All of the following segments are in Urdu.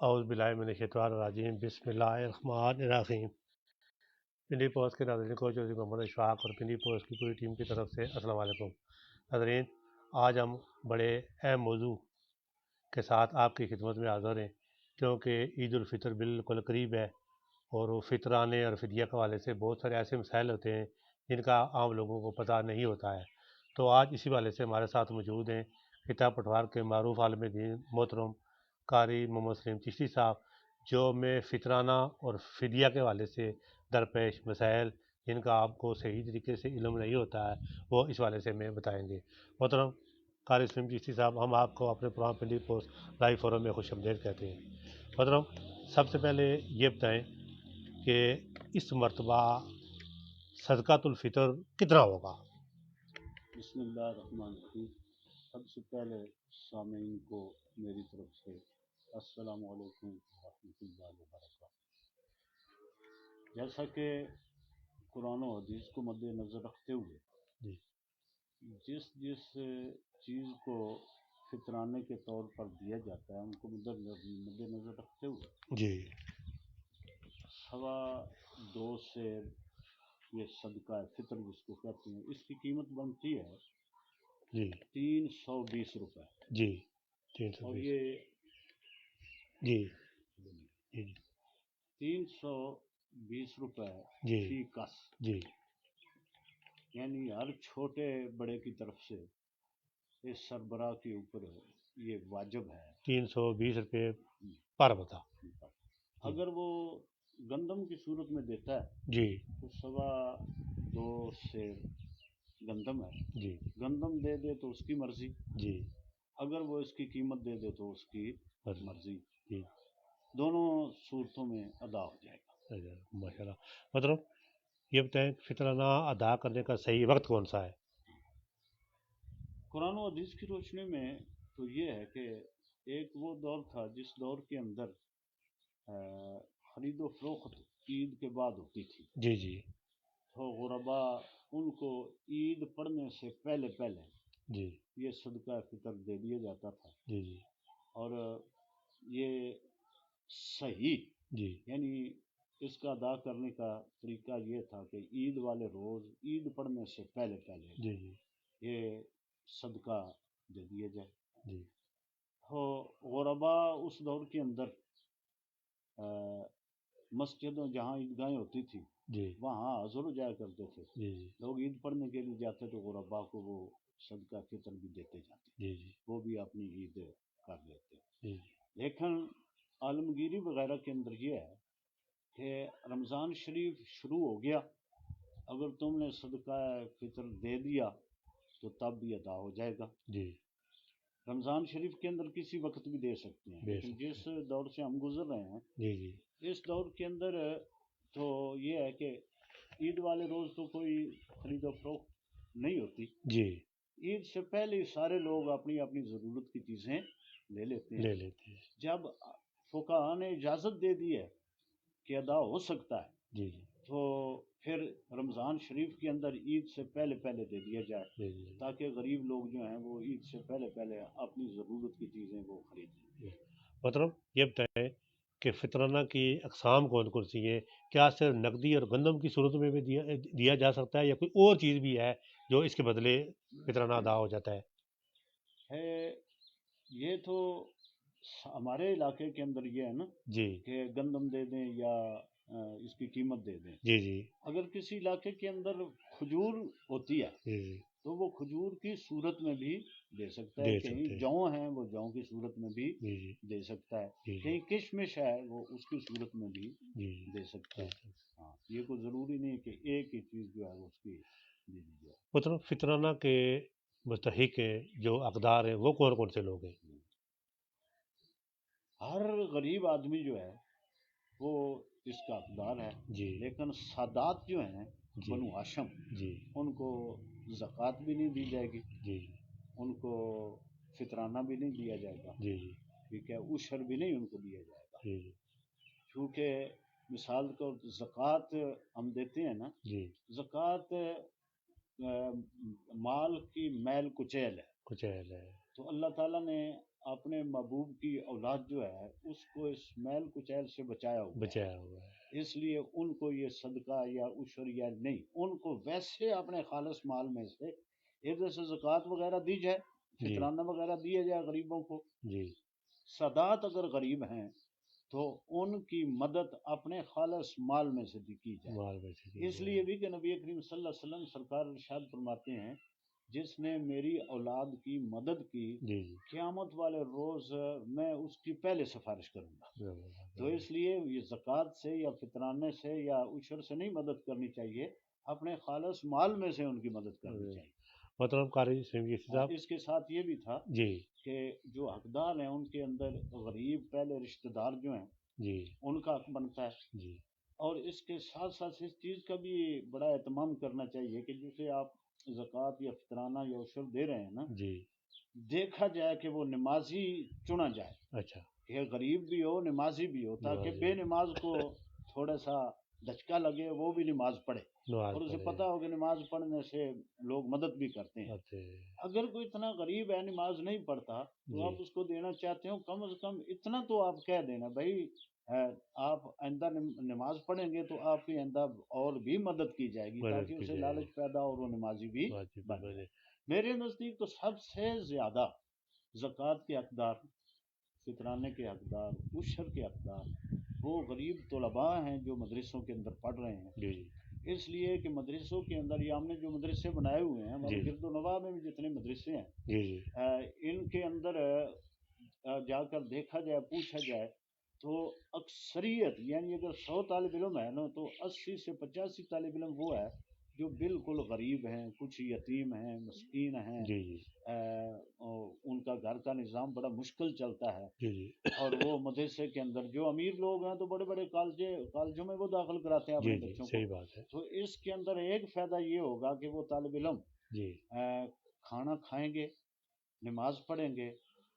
اعوذ باللہ من الشیطان الرجیم بسم اللہ الرحمن الرحیم۔ پنڈی پوسٹ کے ناظرین کو جو محمد اشفاق اور پنڈی پوسٹ کی پوری ٹیم کی طرف سے السلام علیکم ناظرین۔ آج ہم بڑے اہم موضوع کے ساتھ آپ کی خدمت میں حاضر ہیں، کیونکہ عید الفطر بالکل قریب ہے اور وہ فطرانے اور فدیہ کے حوالے سے بہت سارے ایسے مسائل ہوتے ہیں جن کا عام لوگوں کو پتہ نہیں ہوتا ہے۔ تو آج اسی والے سے ہمارے ساتھ موجود ہیں خطہ پٹوار کے معروف عالم دین محترم قاری محمد سلیم چشتی صاحب، جو میں فطرانہ اور فدیہ کے حوالے سے درپیش مسائل جن کا آپ کو صحیح طریقے سے علم نہیں ہوتا ہے وہ اس حوالے سے میں بتائیں گے۔ محترم قاری سلیم چشتی صاحب، ہم آپ کو اپنے programme Pindi post live forum میں خوش آمدید کہتے ہیں۔ محترم، سب سے پہلے یہ بتائیں کہ اس مرتبہ صدقۃ الفطر کتنا ہوگا؟ بسم اللہ الرحمن الرحیم۔ سب سے پہلے سامعین کو میری طرف سے السلام علیکم ورحمۃ اللہ وبرکاتہ۔ جیسا کہ قرآن و حدیث کو مد نظر رکھتے ہوئے جس چیز کو فطرانے کے طور پر دیا جاتا ہے ان کو مد نظر رکھتے ہوئے 2.25 سے یہ صدقہ فطر جس کو کہتے ہیں، اس کی قیمت بنتی ہے 320 روپے۔ جی 320 اور یہ جی 320 روپے جی فی کس، جی یعنی ہر چھوٹے بڑے کی طرف سے اس سربراہ کے اوپر یہ واجب ہے 320 روپے پر بتا۔ اگر وہ گندم کی صورت میں دیتا ہے جی تو 2.25 سیر گندم ہے، جی گندم دے دے تو اس کی مرضی، جی اگر وہ اس کی قیمت دے دے تو اس کی مرضی، جی دونوں صورتوں میں ادا ہو جائے گا۔ ماشاء اللہ۔ مطلب یہ بتائیں فطرانہ ادا کرنے کا صحیح وقت کون سا ہے؟ قرآن و حدیث کی روشنی میں تو یہ ہے کہ ایک وہ دور تھا جس دور کے اندر خرید و فروخت عید کے بعد ہوتی تھی، جی جی تو غربا ان کو عید پڑھنے سے پہلے جی یہ صدقہ فطر دے دیا جاتا تھا۔ جی جی اور یہ صحیح جی یعنی اس کا ادا کرنے کا طریقہ یہ تھا کہ عید والے روز عید پڑھنے سے پہلے جی جی یہ صدقہ دے دیا جائے۔ جی تو غربا اس دور کے اندر مسجدوں جہاں عیدگاہیں ہوتی تھی جی وہاں حاضر ہو جایا کرتے تھے، جی جی لوگ عید پڑھنے کے لیے جاتے تو غربا کو وہ صدقہ فطر بھی دیتے جاتے، جی جی وہ بھی اپنی عید کر لیتے۔ جی لیکن عالمگیری وغیرہ کے اندر یہ ہے کہ رمضان شریف شروع ہو گیا، اگر تم نے صدقہ فطر دے دیا تو تب بھی ادا ہو جائے گا۔ جی رمضان شریف کے اندر کسی وقت بھی دے سکتے ہیں، لیکن جس دور سے ہم گزر رہے ہیں جی جی اس دور کے اندر تو یہ ہے کہ عید والے روز تو کوئی خرید و فروخت نہیں ہوتی، جی عید سے پہلے ہی سارے لوگ اپنی اپنی ضرورت کی چیزیں لے لیتے ہیں۔ جب فقہاء نے اجازت دے دی ہے کہ ادا ہو سکتا ہے جی جی تو پھر رمضان شریف کے اندر عید سے پہلے دے دیا جائے تاکہ غریب لوگ جو ہیں وہ عید سے پہلے اپنی ضرورت کی چیزیں وہ خریدیں۔ مطلب یہ بتائیں کہ فطرانہ کی اقسام کون کون سی ہیں؟ کیا صرف نقدی اور گندم کی صورت میں بھی دیا جا سکتا ہے یا کوئی اور چیز بھی ہے جو اس کے بدلے فطرانہ ادا ہو جاتا ہے؟ یہ تو ہمارے علاقے کے اندر یہ ہے نا جی کہ گندم دے دیں یا اس کی قیمت دے دیں۔ جی جی اگر کسی علاقے کے اندر کھجور ہوتی ہے جی تو وہ کھجور کی صورت میں بھی دے سکتا ہے، کہیں جوں ہیں وہ جوں کی صورت میں بھی دے سکتا ہے، کہیں کشمش ہے وہ اس کی صورت میں بھی دے سکتا ہے۔ ہاں، یہ کوئی ضروری نہیں کہ ایک ہی چیز جو ہے وہ اس کی دے دی جائے۔ مطلب فطرانہ کے مستحق جو اقدار ہیں وہ کون کون سے لوگ ہیں؟ ہر غریب آدمی جو ہے وہ اس کا حقدار ہے، لیکن سادات جو ہیں بنو ہاشم ان کو زکوٰۃ بھی نہیں دی جائے گی، ان کو فطرانہ بھی نہیں دیا جائے گا، ٹھیک ہے، عشر بھی نہیں ان کو دیا جائے گا، کیونکہ مثال کو زکوٰۃ ہم دیتے ہیں نا، زکوٰۃ مال کی میل کچیل ہے، تو اللہ تعالیٰ نے اپنے محبوب کی اولاد جو ہے اس کو اس میل کچیل سے بچایا ہوا ہے، اس لیے ان کو یہ صدقہ یا عشر یا نہیں، ان کو ویسے اپنے خالص مال میں سے ایک جیسے زکوٰۃ وغیرہ دی جائے، فطرانہ وغیرہ دیا جائے غریبوں کو۔ سادات اگر غریب ہیں تو ان کی مدد اپنے خالص مال میں سے کی جائے۔ اس لیے بھی کہ نبی کریم صلی اللہ علیہ وسلم سرکار ارشاد فرماتے ہیں جس نے میری اولاد کی مدد کی قیامت والے روز میں اس کی پہلے سفارش کروں گا۔ تو اس لیے یہ زکوٰۃ سے یا فطرانے سے یا عشر سے نہیں مدد کرنی چاہیے، اپنے خالص مال میں سے ان کی مدد کرنی چاہیے۔ محترم قاری صاحب، اس کے ساتھ یہ بھی تھا کہ جو حقدار ہیں ان کے اندر غریب پہلے رشتہ دار جو ہیں ان کا حق بنتا ہے، اور اس کے ساتھ ساتھ اس چیز کا بھی بڑا اہتمام کرنا چاہیے کہ جسے آپ زکوٰۃ یا فطرانہ یا عشر دے رہے ہیں نا، دیکھا جائے کہ وہ نمازی چنا جائے، اچھا کہ غریب بھی ہو نمازی بھی ہو، تاکہ بے نماز کو تھوڑا سا دھچکا لگے، وہ بھی نماز پڑھے اور اسے پتہ ہو کہ نماز پڑھنے سے لوگ مدد بھی کرتے ہیں۔ اگر کوئی اتنا غریب ہے نماز نہیں پڑھتا تو آپ اس کو دینا چاہتے ہو، کم از کم اتنا تو آپ کہہ دینا بھائی آپ آئندہ نماز پڑھیں گے تو آپ کی آئندہ اور بھی مدد کی جائے گی، تاکہ اسے لالچ پیدا اور وہ نمازی بھی بنے۔ میرے نزدیک تو سب سے زیادہ زکوٰۃ کے حقدار، فطرانے کے حقدار، عشر کے حقدار وہ غریب طلباء ہیں جو مدرسوں کے اندر پڑھ رہے ہیں۔ اس لیے کہ مدرسوں کے اندر یہ ہم نے جو مدرسے بنائے ہوئے ہیں، ہمارے گرد و نواح میں بھی جتنے مدرسے ہیں ان کے اندر جا کر دیکھا جائے، پوچھا جائے تو اکثریت یعنی اگر 100 طالب علم ہے نا تو 80 سے 85 طالب علم وہ ہے جو بالکل غریب ہیں، کچھ یتیم ہیں، مسکین ہیں، ان کا گھر کا نظام بڑا مشکل چلتا ہے، اور وہ مدرسے کے اندر جو امیر لوگ ہیں تو بڑے بڑے کالجوں میں وہ داخل کراتے ہیں اپنے بچوں کو۔ تو اس کے اندر ایک فائدہ یہ ہوگا کہ وہ طالب علم کھانا کھائیں گے، نماز پڑھیں گے،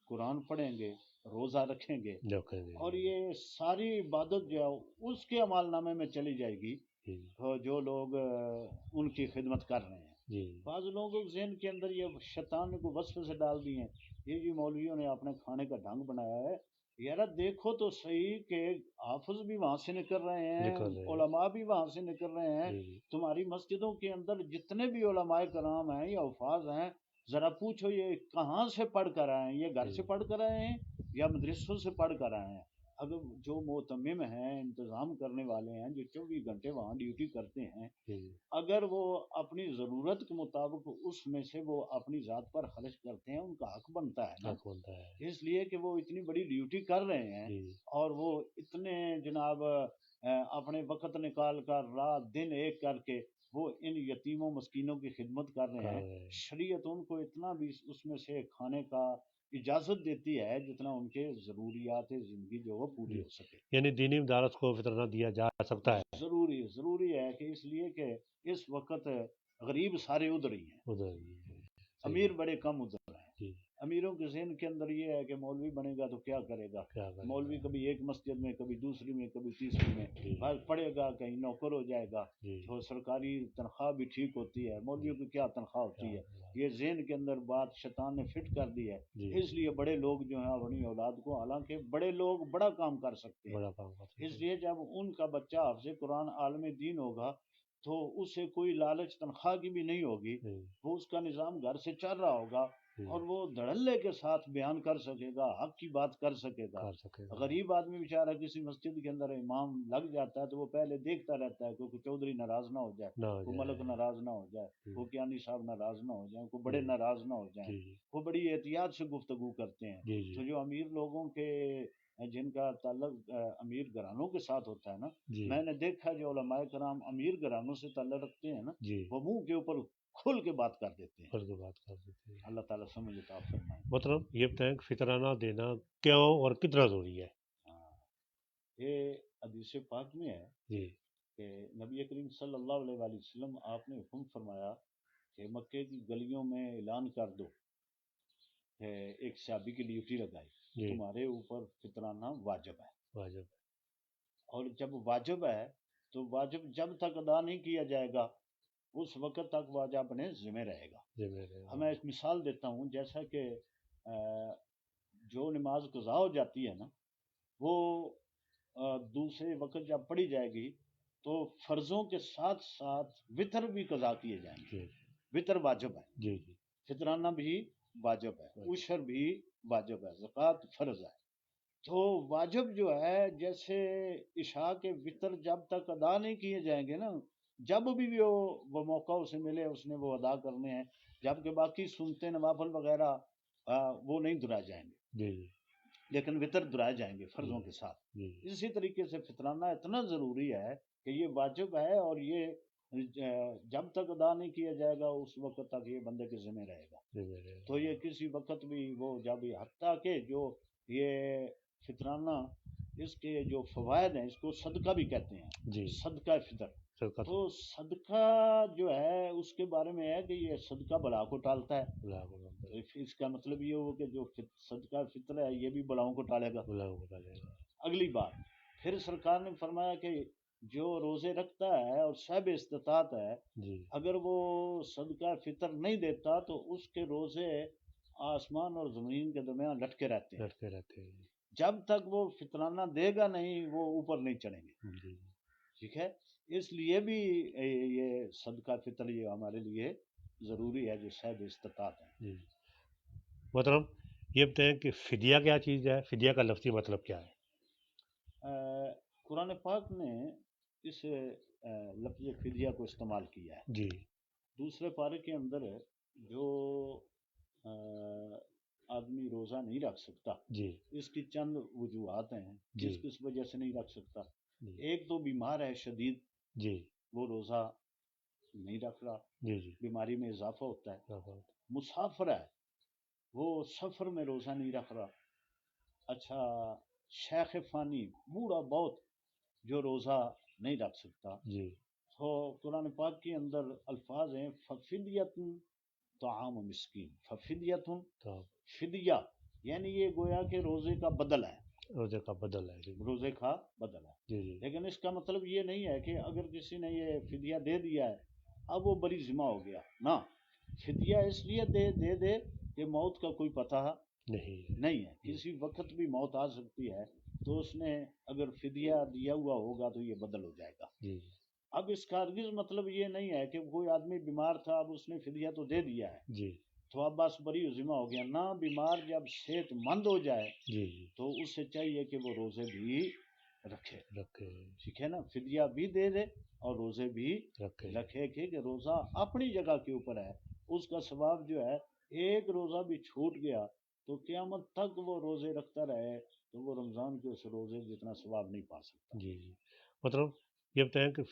قرآن پڑھیں گے، روزہ رکھیں گے، اور یہ ساری عبادت جو ہے اس کے عمال نامے میں چلی جائے گی جو لوگ ان کی خدمت کر رہے ہیں۔ بعض لوگوں کے ذہن کے اندر یہ شیطان کو وسوسے سے ڈال دیے ہیں، یہ مولویوں نے اپنے کھانے کا ڈھنگ بنایا ہے۔ یار دیکھو تو صحیح کہ حافظ بھی وہاں سے نکل رہے ہیں، علماء بھی وہاں سے نکل رہے ہیں، تمہاری مسجدوں کے اندر جتنے بھی علماء کرام ہیں یا حفاظ ہیں، ذرا پوچھو یہ کہاں سے پڑھ کر آئے ہیں؟ یہ گھر سے پڑھ کر آئے ہیں یا مدرسوں سے پڑھ کر آئے ہیں؟ اگر جو معتمم ہیں، انتظام کرنے والے ہیں، جو 24 گھنٹے وہاں ڈیوٹی کرتے ہیں، اگر وہ اپنی ضرورت کے مطابق اس میں سے وہ اپنی ذات پر خرچ کرتے ہیں، ان کا حق بنتا ہے نا، اس لیے کہ وہ اتنی بڑی ڈیوٹی کر رہے ہیں اور وہ اتنے جناب اپنے وقت نکال کر رات دن ایک کر کے وہ ان یتیموں مسکینوں کی خدمت کر رہے ہیں۔ شریعت ان کو اتنا بھی اس میں سے کھانے کا اجازت دیتی ہے جتنا ان کے ضروریات زندگی جو وہ پوری ہو سکے، یعنی دینی مدارس کو فطرانہ دیا جا سکتا ہے۔ ضروری ہے کہ اس لیے کہ اس وقت غریب سارے ادھر ہی ہیں، امیر بڑے کم ادھر ہیں۔ امیروں کے ذہن کے اندر یہ ہے کہ مولوی بنے گا تو کیا کرے گا، مولوی کبھی ایک مسجد میں، کبھی دوسری میں، کبھی تیسری میں پڑھے گا، کہیں نوکر ہو جائے گا، تو سرکاری تنخواہ بھی ٹھیک ہوتی ہے، مولویوں کی کیا تنخواہ ہوتی ہے، یہ ذہن کے اندر بات شیطان نے فٹ کر دی ہے۔ اس لیے بڑے لوگ جو ہیں اپنی اولاد کو، حالانکہ بڑے لوگ بڑا کام کر سکتے ہیں، اس لیے جب ان کا بچہ حافظ قرآن عالم دین ہوگا تو اسے کوئی لالچ تنخواہ کی بھی نہیں ہوگی، وہ اس کا نظام گھر سے چل رہا ہوگا اور وہ دھڑلے کے ساتھ بیان کر سکے گا، حق کی بات کر سکے گا۔ غریب آدمی بیچارہ کسی مسجد کے اندر امام لگ جاتا ہے تو وہ پہلے دیکھتا رہتا ہے کوئی چودھری ناراض نہ ہو جائے، کوئی ملک ناراض نہ ہو جائے، کوئی کیانی صاحب ناراض نہ ہو جائیں، کوئی بڑے ناراض نہ ہو جائیں، وہ بڑی احتیاط سے گفتگو کرتے ہیں۔ تو جو امیر لوگوں کے جن کا تعلق امیر گھرانوں کے ساتھ ہوتا ہے نا، میں نے دیکھا جو علماء کرام امیر گھرانوں سے تعلق رکھتے ہیں نا، وہ منہ کے اوپر کھل کے بات کر دیتے ہیں۔ اللہ تعالیٰ سمجھ عطا فرمائے۔ مطلب یہ بتائیں کہ فطرانہ دینا کیوں اور کتنا ضروری ہے؟ یہ حدیث پاک میں ہے کہ نبی کریم صلی اللہ علیہ وآلہ وسلم آپ نے حکم فرمایا کہ مکے کی گلیوں میں اعلان کر دو، ایک صحابی کی ڈیوٹی لگائی، تمہارے اوپر فطرانہ واجب ہے، اور جب واجب ہے تو واجب جب تک ادا نہیں کیا جائے گا اس وقت تک واجب اپنے ذمہ رہے گا۔ میں ایک مثال دیتا ہوں، جیسا کہ جو نماز قضا ہو جاتی ہے نا وہ دوسرے وقت جب پڑھی جائے گی تو فرضوں کے ساتھ ساتھ وطر بھی قضا کیے جائیں گے. وطر واجب ہے, فطرانہ بھی واجب ہے, عشر بھی واجب ہے, زکوٰۃ فرض ہے. تو واجب جو ہے جیسے عشاء کے وطر جب تک ادا نہیں کیے جائیں گے نا, جب بھی وہ موقع اسے ملے اس نے وہ ادا کرنے ہیں, جبکہ باقی سنتے نوافل وغیرہ وہ نہیں دہرائے جائیں گے, لیکن وطر دہرائے جائیں گے فرضوں کے ساتھ. اسی طریقے سے فطرانہ اتنا ضروری ہے کہ یہ واجب ہے, اور یہ جب تک ادا نہیں کیا جائے گا اس وقت تک یہ بندے کے ذمہ رہے گا. تو یہ کسی وقت بھی وہ جب حتیٰ کہ جو یہ فطرانہ اس کے جو فوائد ہیں اس کو صدقہ بھی کہتے ہیں, صدقہ فطر. تو صدقہ جو ہے اس کے بارے میں ہے کہ یہ صدقہ بلا کو ٹالتا ہے. اس کا مطلب یہ ہو کہ جو صدقہ فطر ہے یہ بھی بلاؤں کو ٹالے گا. اگلی بات پھر سرکار نے فرمایا کہ جو روزے رکھتا ہے اور صاحب استطاعت ہے, اگر وہ صدقہ فطر نہیں دیتا تو اس کے روزے آسمان اور زمین کے درمیان لٹکے رہتے ہیں. جب تک وہ فطرانہ دے گا نہیں وہ اوپر نہیں چڑھیں گے. ٹھیک ہے, اس لیے بھی یہ صدقہ فطر یہ ہمارے لیے ضروری ہے جو صاحب استطاعت ہے. محترم یہ بتائیں کہ فدیہ کیا چیز ہے, فدیہ کا لفظی مطلب کیا ہے؟ قرآن پاک نے اس لفظ فدیہ کو استعمال کیا ہے. دوسرے پارے کے اندر جو آدمی روزہ نہیں رکھ سکتا اس کی چند وجوہات ہیں کس وجہ سے نہیں رکھ سکتا. ایک تو بیمار ہے شدید, وہ روزہ نہیں رکھ رہا, بیماری میں اضافہ ہوتا ہے. مسافر ہے, وہ سفر میں روزہ نہیں رکھ رہا. اچھا, شیخ فانی بوڑھا بہت جو روزہ نہیں رکھ سکتا. تو قرآن پاک کے اندر الفاظ ہیں ففدیۃ طعام مسکین. ففدیۃ فدیہ یعنی یہ گویا کہ روزے کا بدل ہے, روزے کا بدل ہے. لیکن اس کا مطلب یہ نہیں ہے کہ اگر کسی نے یہ فدیہ دے دیا ہے اب وہ بری ذمہ ہو گیا. نہ, فدیہ اس لیے دے کہ موت کا کوئی پتہ نہیں ہے, کسی وقت بھی موت آ سکتی ہے. تو اس نے اگر فدیہ دیا ہوا ہوگا تو یہ بدل ہو جائے گا. اب اس کا ہرگز مطلب یہ نہیں ہے کہ کوئی آدمی بیمار تھا اب اس نے فدیہ تو دے دیا ہے تو اب بس بری ذمہ ہو گیا. نہ, بیمار جب صحت مند ہو جائے تو اسے چاہیے کہ وہ روزے بھی رکھے. ٹھیک ہے نا, فدیہ بھی دے اور روزے بھی رکھے کہ روزہ اپنی جگہ کے اوپر ہے. اس کا ثواب جو ہے ایک روزہ بھی چھوٹ گیا تو قیامت تک وہ روزے رکھتا رہے تو وہ رمضان کے اس روزے جتنا ثواب نہیں پا سکتا. مطلب یہ بتائیں کہ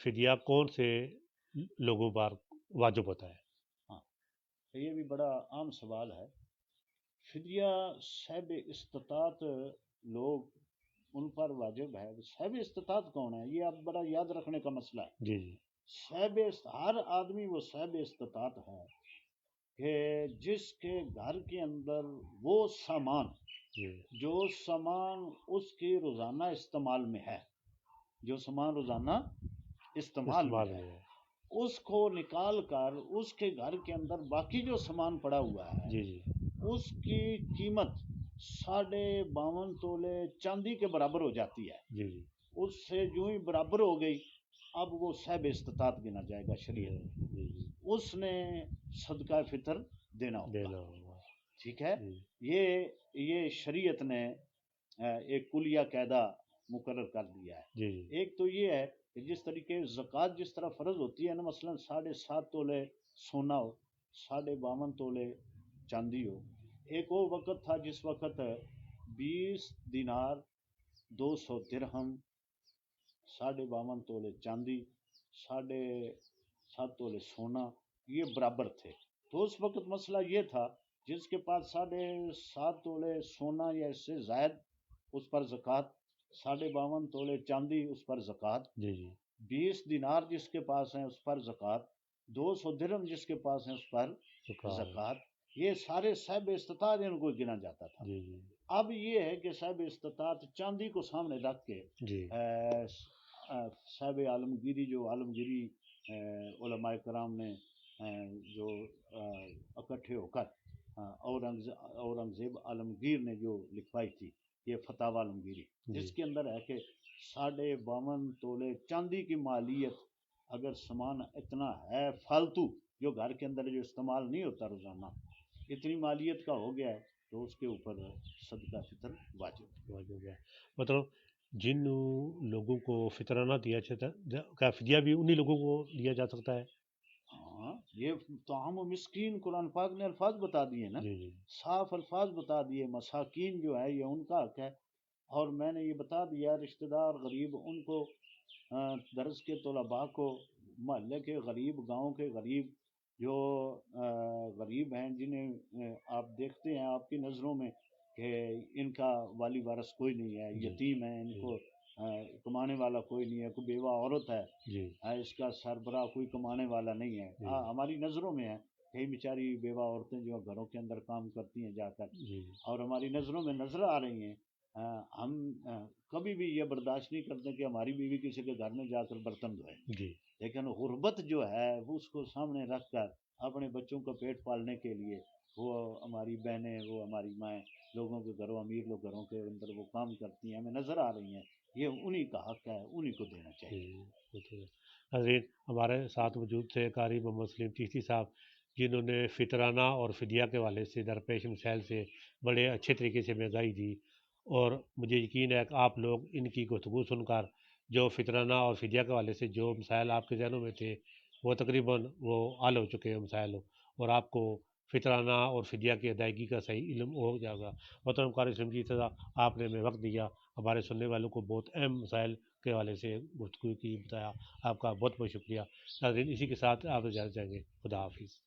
فدیہ کون سے لوگوں پر واجب ہوتا ہے؟ ہاں, یہ بھی بڑا عام سوال ہے. فدیہ صاحب استطاعت لوگ ان پر واجب ہے. صاحب استطاعت کون ہے یہ اب بڑا یاد رکھنے کا مسئلہ ہے. صاحب ہر آدمی وہ صاحب استطاعت ہے کہ جس کے گھر کے اندر وہ سامان جو سامان اس کے روزانہ استعمال میں ہے, جو سامان روزانہ استعمال میں ہے اس کو نکال کر اس کے گھر کے اندر باقی جو سامان پڑا ہوا ہے اس کی قیمت 52.5 تولے چاندی کے برابر ہو جاتی ہے. اس سے جو ہی برابر ہو گئی اب وہ صاحب استطاعت گنا جائے گا شریعت. اس نے صدقہ فطر دینا ہوگا. ٹھیک ہے, یہ شریعت نے ایک کلیہ قاعدہ مقرر کر دیا ہے. ایک تو یہ ہے کہ جس طریقے زکوٰۃ جس طرح فرض ہوتی ہے نا, مثلا 7.5 تولے سونا ہو, 52.5 تولے چاندی ہو. ایک وہ وقت تھا جس وقت 20 دینار 200 درہم 52.5 تولے چاندی 7.5 تولے سونا یہ برابر تھے. تو اس وقت مسئلہ یہ تھا جس کے پاس 7.5 تولے سونا یا اس سے زائد اس پر زکوٰۃ, 52 تولے چاندی اس پر زکوٰۃ, 20 دینار جس کے پاس ہیں اس پر زکوٰۃ, 200 درہم جس کے پاس ہیں اس پر زکوٰۃ. یہ سارے صاحب استطاعت ان کو گنا جاتا تھا. اب یہ ہے کہ صاحب استطاعت چاندی کو سامنے رکھ کے صاحب عالمگیری جو عالمگیری علماء کرام نے جو اکٹھے ہو کر اورنگزیب عالمگیر نے جو لکھوائی تھی، یہ فتاوی عالمگیری، جس کے اندر ہے کہ 52.5 تولے چاندی کی مالیت، اگر سامان اتنا ہے فالتو جو گھر کے اندر جو استعمال نہیں ہوتا روزانہ، اتنی مالیت کا ہو گیا ہے تو اس کے اوپر صدقہ فطر واجب ہے۔ مطلب جن لوگوں کو فطرانہ دیا جاتا ہے، کیا فدیہ بھی انہی لوگوں کو دیا جا سکتا ہے؟ ہاں، یہ طعام و مسکین قرآن پاک نے الفاظ بتا دیے نا، جی جی صاف الفاظ بتا دیے، مساکین جو ہے یہ ان کا حق ہے، اور میں نے یہ بتا دیا رشتہ دار غریب ان کو، درس کے طلباء کو، محلے کے غریب، گاؤں کے غریب، جو غریب ہیں جنہیں آپ دیکھتے ہیں آپ کی نظروں میں کہ ان کا والی وارث کوئی نہیں ہے، یتیم ہیں، ان کو کمانے والا کوئی نہیں ہے، کوئی بیوہ عورت ہے، اس کا سربراہ کوئی کمانے والا نہیں ہے، ہماری نظروں میں ہے، کئی بیچاری بیوہ عورتیں جو گھروں کے اندر کام کرتی ہیں جا کر، اور ہماری نظروں میں نظر آ رہی ہیں، ہم کبھی بھی یہ برداشت نہیں کرتے کہ ہماری بیوی کسی کے گھر میں جا کر برتن دھوئے، لیکن غربت جو ہے وہ اس کو سامنے رکھ کر اپنے بچوں کو پیٹ پالنے کے لیے وہ ہماری بہنیں، وہ ہماری مائیں لوگوں کے گھروں، امیر لوگ گھروں کے اندر وہ کام کرتی ہیں، ہمیں نظر آ رہی ہیں، یہ انہی کا حق ہے، انہی کو دینا چاہیے۔ حضرین، ہمارے ساتھ موجود تھے قاری محمد سلیم چشتی صاحب، جنہوں نے فطرانہ اور فدیہ کے حوالے سے درپیش مسائل سے بڑے اچھے طریقے سے آگاہی دی، اور مجھے یقین ہے کہ آپ لوگ ان کی گفتگو سن کر جو فطرانہ اور فدیہ کے حوالے سے جو مسائل آپ کے ذہنوں میں تھے وہ تقریباً وہ حل ہو چکے ہیں مسائل، اور آپ کو فطرانہ اور فدیہ کی ادائیگی کا صحیح علم ہو جائے گا۔ محترم قاری سلیم چشتی صاحب، آپ نے ہمیں وقت دیا، ہمارے سننے والوں کو بہت اہم مسائل کے حوالے سے گفتگو کی، بتایا، آپ کا بہت بہت شکریہ۔ ناظرین، اسی کے ساتھ آپ اجازت چاہیں گے، خدا حافظ۔